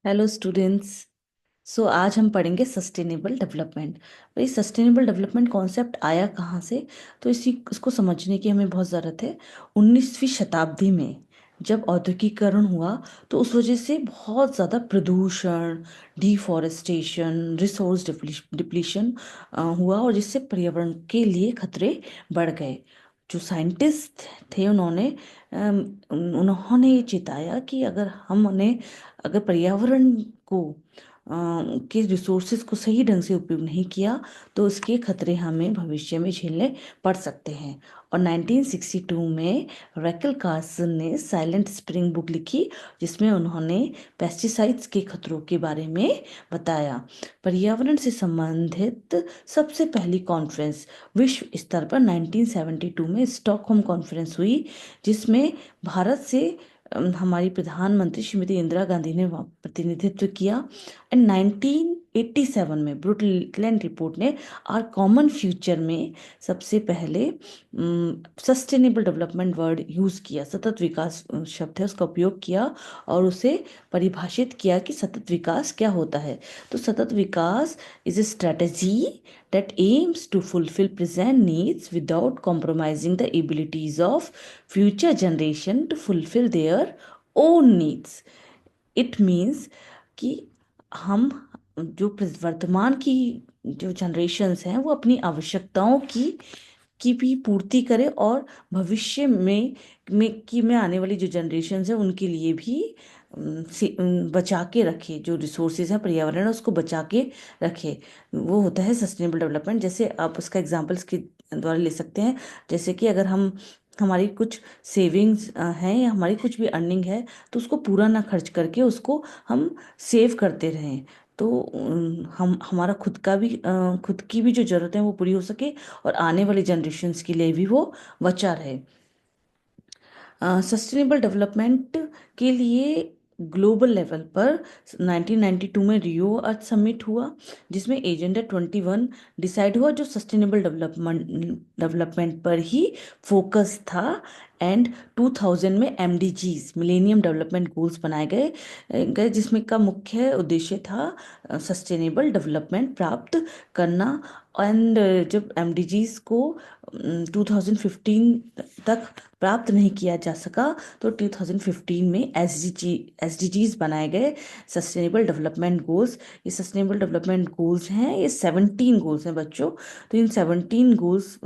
Hello students. आज हम पढ़ेंगे सस्टेनेबल डेवलपमेंट। भाई, सस्टेनेबल डेवलपमेंट कॉन्सेप्ट आया कहाँ से? तो इसको समझने की हमें बहुत ज़रूरत है। 19वीं शताब्दी में जब औद्योगिकरण हुआ तो उस वजह से बहुत ज़्यादा प्रदूषण, डिफॉरेस्टेशन, रिसोर्स डिप्लीशन हुआ, और जिससे पर्यावरण के लिए खतरे बढ़ गए। जो साइंटिस्ट थे उन्होंने ये चिताया कि अगर पर्यावरण को के रिसोर्सेज को सही ढंग से उपयोग नहीं किया तो उसके खतरे हमें भविष्य में झेलने पड़ सकते हैं। और 1962 में रैकल कार्सन ने साइलेंट स्प्रिंग बुक लिखी, जिसमें उन्होंने पेस्टिसाइड्स के खतरों के बारे में बताया। पर्यावरण से संबंधित सबसे पहली कॉन्फ्रेंस विश्व स्तर पर 1972 में स्टॉकहोम कॉन्फ्रेंस हुई, जिसमें भारत से हमारी प्रधानमंत्री श्रीमती इंदिरा गांधी ने वहाँ प्रतिनिधित्व किया। एंड 1987 में ब्रुटलैंड रिपोर्ट ने आर कॉमन फ्यूचर में सबसे पहले सस्टेनेबल डेवलपमेंट वर्ड यूज़ किया। सतत विकास शब्द है, उसका उपयोग किया और उसे परिभाषित किया कि सतत विकास क्या होता है। तो सतत विकास is a strategy that aims to fulfill present needs without compromising the abilities of future generation to fulfill their own needs. It means कि हम वर्तमान की जो जनरेशन्स हैं वो अपनी आवश्यकताओं की भी पूर्ति करें, और भविष्य में आने वाली जो जनरेशन्स हैं उनके लिए भी बचा के रखे। जो रिसोर्सेज हैं, पर्यावरण है, उसको बचा के रखे। वो होता है सस्टेनेबल डेवलपमेंट। जैसे आप उसका एग्जांपल्स के द्वारा ले सकते हैं। जैसे कि अगर हमारी कुछ सेविंग्स हैं या हमारी कुछ भी अर्निंग है, तो उसको पूरा ना खर्च करके उसको हम सेव करते रहें, तो हम हमारा खुद की भी जो ज़रूरत है वो पूरी हो सके, और आने वाली जनरेशन्स के लिए भी वो बचा रहे। सस्टेनेबल डेवलपमेंट के लिए ग्लोबल लेवल पर 1992 में रियो अर्थ समिट हुआ, जिसमें एजेंडा 21 डिसाइड हुआ, जो सस्टेनेबल डेवलपमेंट पर ही फोकस था। एंड 2000 में एमडीजीज मिलेनियम डेवलपमेंट गोल्स बनाए गए, जिसमें का मुख्य उद्देश्य था सस्टेनेबल डेवलपमेंट प्राप्त करना। एंड जब एमडीजीज को 2015 तक प्राप्त नहीं किया जा सका, तो 2015 में एसडीजीज बनाए गए, सस्टेनेबल डेवलपमेंट गोल्स। ये सस्टेनेबल डेवलपमेंट गोल्स हैं, ये 17 गोल्स हैं बच्चों। तो इन 17 गोल्स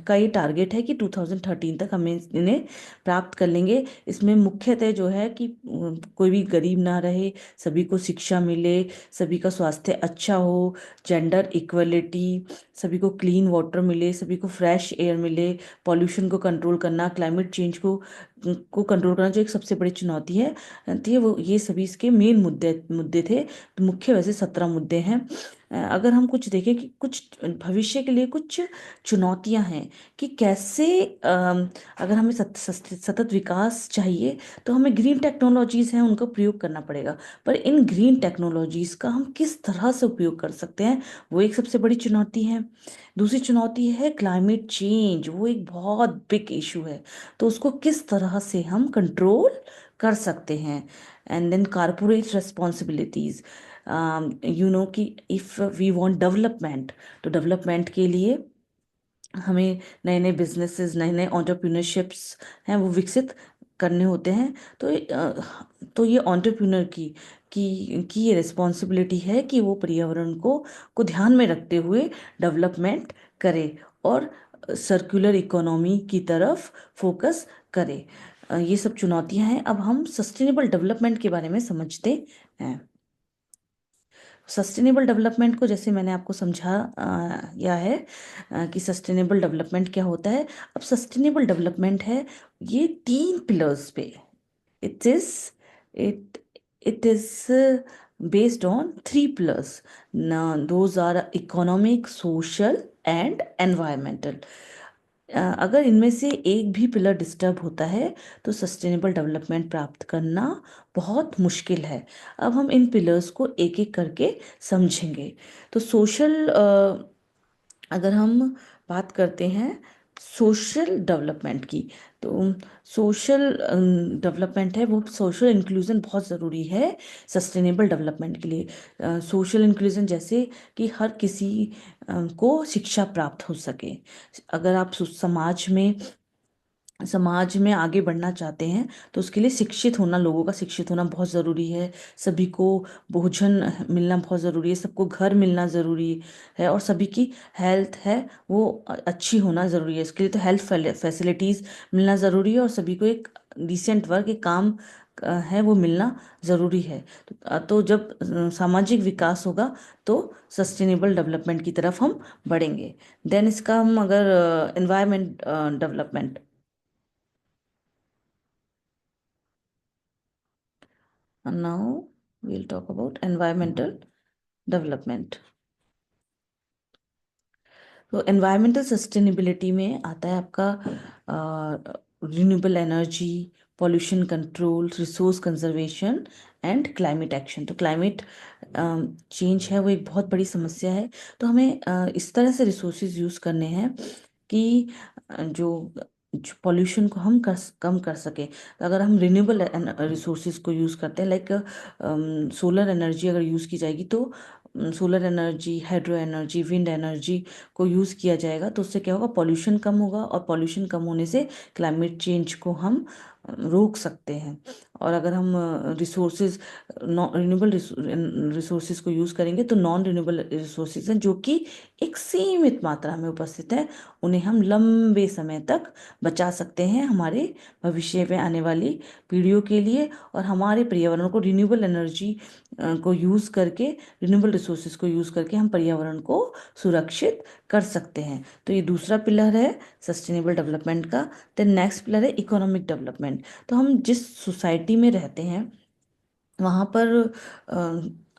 का ये टारगेट है कि 2013 तक हमें इन्हें प्राप्त कर लेंगे। इसमें मुख्यतः जो है कि कोई भी गरीब ना रहे, सभी को शिक्षा मिले, सभी का स्वास्थ्य अच्छा हो, जेंडर इक्वलिटी, सभी को क्लीन वाटर मिले, सभी को फ्रेश एयर मिले, पॉल्यूशन को कंट्रोल करना, क्लाइमेट चेंज को कंट्रोल करना जो एक सबसे बड़ी चुनौती है। तो वो ये सभी इसके मेन मुद्दे मुद्दे थे। तो मुख्य वैसे 17 मुद्दे हैं। अगर हम कुछ देखें कि कुछ भविष्य के लिए कुछ चुनौतियां हैं कि कैसे अगर हमें सतत विकास चाहिए, तो हमें ग्रीन टेक्नोलॉजीज हैं उनका प्रयोग करना पड़ेगा। पर इन ग्रीन टेक्नोलॉजीज का हम किस तरह से उपयोग कर सकते हैं, वो एक सबसे बड़ी चुनौती है। दूसरी चुनौती है क्लाइमेट चेंज, वो एक बहुत बिग इशू है, तो उसको किस तरह से हम कंट्रोल कर सकते हैं। एंड देन कारपोरेट रिस्पॉन्सिबिलिटीज, कि इफ़ वी वांट डेवलपमेंट, तो डेवलपमेंट के लिए हमें नए नए बिजनेसेस, नए नए एंटरप्रेन्योरशिप्स हैं वो विकसित करने होते हैं। तो ये एंटरप्रेन्योर की ये रिस्पॉन्सिबिलिटी है कि वो पर्यावरण को ध्यान में रखते हुए डेवलपमेंट करे और सर्कुलर इकोनॉमी की तरफ फोकस करे। ये सब चुनौतियां हैं। अब हम सस्टेनेबल डेवलपमेंट के बारे में समझते हैं। सस्टेनेबल डेवलपमेंट को जैसे मैंने आपको या है कि सस्टेनेबल डेवलपमेंट क्या होता है। अब सस्टेनेबल डेवलपमेंट है ये 3 पिलर्स पे। It is it it is based on 3 pillars. Those are economic, social and environmental. अगर इनमें से एक भी पिलर डिस्टर्ब होता है तो सस्टेनेबल डेवलपमेंट प्राप्त करना बहुत मुश्किल है। अब हम इन पिलर्स को एक एक करके समझेंगे। तो सोशल, अगर हम बात करते हैं सोशल डेवलपमेंट की। तो सोशल डेवलपमेंट है वो, सोशल इंक्लूजन बहुत ज़रूरी है सस्टेनेबल डेवलपमेंट के लिए। सोशल इंक्लूजन जैसे कि हर किसी को शिक्षा प्राप्त हो सके। अगर आप समाज में आगे बढ़ना चाहते हैं तो उसके लिए शिक्षित होना, लोगों का शिक्षित होना बहुत ज़रूरी है। सभी को भोजन मिलना बहुत ज़रूरी है, सबको घर मिलना ज़रूरी है, और सभी की हेल्थ है वो अच्छी होना ज़रूरी है। इसके लिए तो हेल्थ फैसिलिटीज़ मिलना ज़रूरी है, और सभी को एक डिसेंट वर्क, एक काम है वो मिलना ज़रूरी है। तो जब सामाजिक विकास होगा तो सस्टेनेबल डेवलपमेंट की तरफ हम बढ़ेंगे। देन इसका हम अगर environment development, and now we'll talk about environmental development। तो एनवायरमेंटल सस्टेनेबिलिटी में आता है आपका renewable energy, pollution control, resource conservation and climate action. तो क्लाइमेट चेंज है वो एक बहुत बड़ी समस्या है। तो हमें इस तरह से रिसोर्सेज यूज़ करने हैं कि जो पॉल्यूशन को हम कम कर सके। तो अगर हम रिन्यूएबल रिसोर्सेज को यूज़ करते हैं, लाइक सोलर एनर्जी अगर यूज़ की जाएगी, तो solar energy, hydro energy, wind energy को यूज़ किया जाएगा, तो उससे क्या होगा, पॉल्यूशन कम होगा, और पॉल्यूशन कम होने से क्लाइमेट चेंज को हम रोक सकते हैं। और अगर हम रिसोर्सेज, नॉन रिन्यूएबल रिसोर्सेज को यूज़ करेंगे, तो नॉन रिन्यूएबल रिसोर्सेज हैं जो कि एक सीमित मात्रा में उपस्थित है, उन्हें हम लंबे समय तक बचा सकते हैं हमारे भविष्य में आने वाली पीढ़ियों के लिए। और हमारे पर्यावरण को रिन्यूएबल एनर्जी को यूज़ करके, रिन्यूएबल रिसोर्सेज को यूज़ करके हम पर्यावरण को सुरक्षित कर सकते हैं। तो ये दूसरा पिलर है सस्टेनेबल डेवलपमेंट का। देन नेक्स्ट पिलर है इकोनॉमिक डेवलपमेंट। तो हम जिस सोसाइटी में रहते हैं वहाँ पर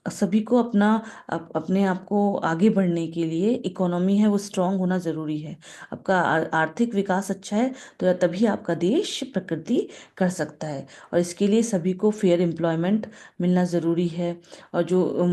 सभी को अपने आप को आगे बढ़ने के लिए इकोनॉमी है वो स्ट्रांग होना ज़रूरी है। आपका आर्थिक विकास अच्छा है तो तभी आपका देश प्रगति कर सकता है, और इसके लिए सभी को फेयर एम्प्लॉयमेंट मिलना ज़रूरी है। और जो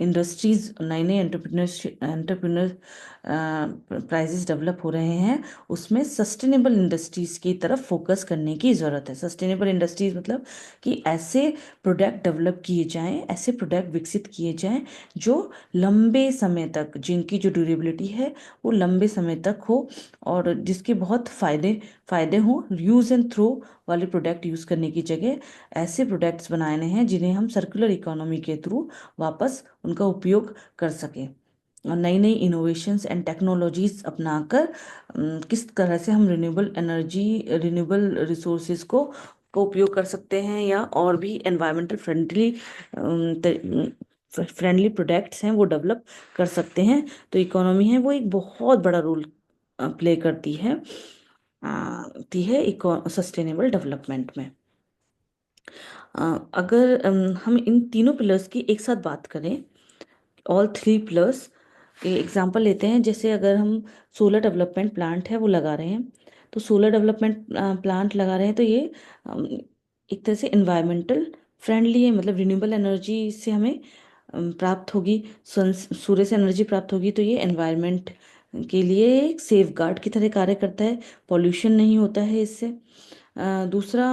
इंडस्ट्रीज़, नए नए एंटरप्रेन्योर प्राइजेस डेवलप हो रहे हैं, उसमें सस्टेनेबल इंडस्ट्रीज़ की तरफ फोकस करने की ज़रूरत है। सस्टेनेबल इंडस्ट्रीज़ मतलब कि ऐसे प्रोडक्ट डेवलप किए जाएं, ऐसे प्रोडक्ट विकसित किए जाएं जो लंबे समय तक, जिनकी जो ड्यूरेबिलिटी है वो लंबे समय तक हो, और जिसके बहुत फ़ायदे हों। यूज़ एंड थ्रो वाले प्रोडक्ट यूज़ करने की जगह ऐसे प्रोडक्ट्स बनाने हैं जिन्हें हम सर्कुलर इकोनॉमी के थ्रू वापस उनका उपयोग कर सकें। और नई नई इनोवेशंस एंड टेक्नोलॉजीज अपनाकर किस तरह से हम रिन्यूएबल एनर्जी, रिन्यूएबल रिसोर्सेज को उपयोग कर सकते हैं, या और भी एनवायरमेंटल फ्रेंडली प्रोडक्ट्स हैं वो डेवलप कर सकते हैं। तो इकोनॉमी है वो एक बहुत बड़ा रोल प्ले करती है इको सस्टेनेबल डेवलपमेंट में। अगर हम इन तीनों पिलर्स की एक साथ बात करें, ऑल थ्री प्लस के एग्जांपल लेते हैं। जैसे अगर हम सोलर डेवलपमेंट प्लांट है वो लगा रहे हैं, तो सोलर डेवलपमेंट प्लांट लगा रहे हैं तो ये अम, एक तरह से इन्वायरमेंटल फ्रेंडली है, मतलब रिन्यूएबल एनर्जी से हमें प्राप्त होगी, सूर्य से एनर्जी प्राप्त होगी, तो ये एनवायरनमेंट के लिए एक सेफ गार्ड की तरह कार्य करता है, पॉल्यूशन नहीं होता है इससे। दूसरा,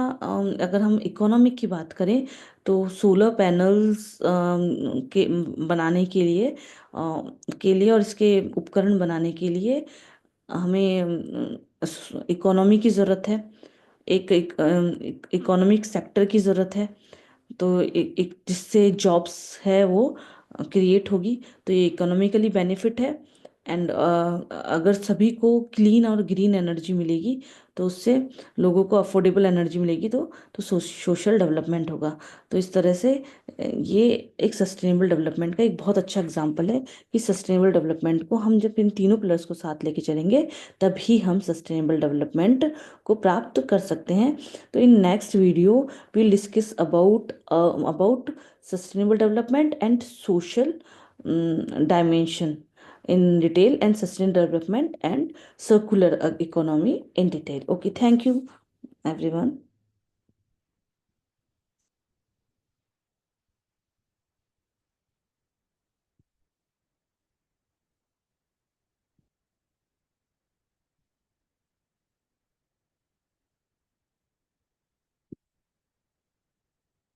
अगर हम इकोनॉमिक की बात करें तो सोलर पैनल्स के बनाने के लिए और इसके उपकरण बनाने के लिए हमें इकोनॉमी की ज़रूरत है, एक इकोनॉमिक सेक्टर की ज़रूरत है। तो एक जिससे जॉब्स है वो क्रिएट होगी, तो ये इकोनॉमिकली बेनिफिट है। एंड अगर सभी को क्लीन और ग्रीन एनर्जी मिलेगी तो उससे लोगों को अफोर्डेबल एनर्जी मिलेगी, तो सोशल डेवलपमेंट होगा। तो इस तरह से ये एक सस्टेनेबल डेवलपमेंट का एक बहुत अच्छा एग्जांपल है कि सस्टेनेबल डेवलपमेंट को हम जब इन तीनों पिलर्स को साथ लेके चलेंगे तभी हम सस्टेनेबल डेवलपमेंट को प्राप्त कर सकते हैं। तो in next video we'll discuss about sustainable development and social dimension in detail, and sustainable development and circular economy in detail. Okay, thank you everyone.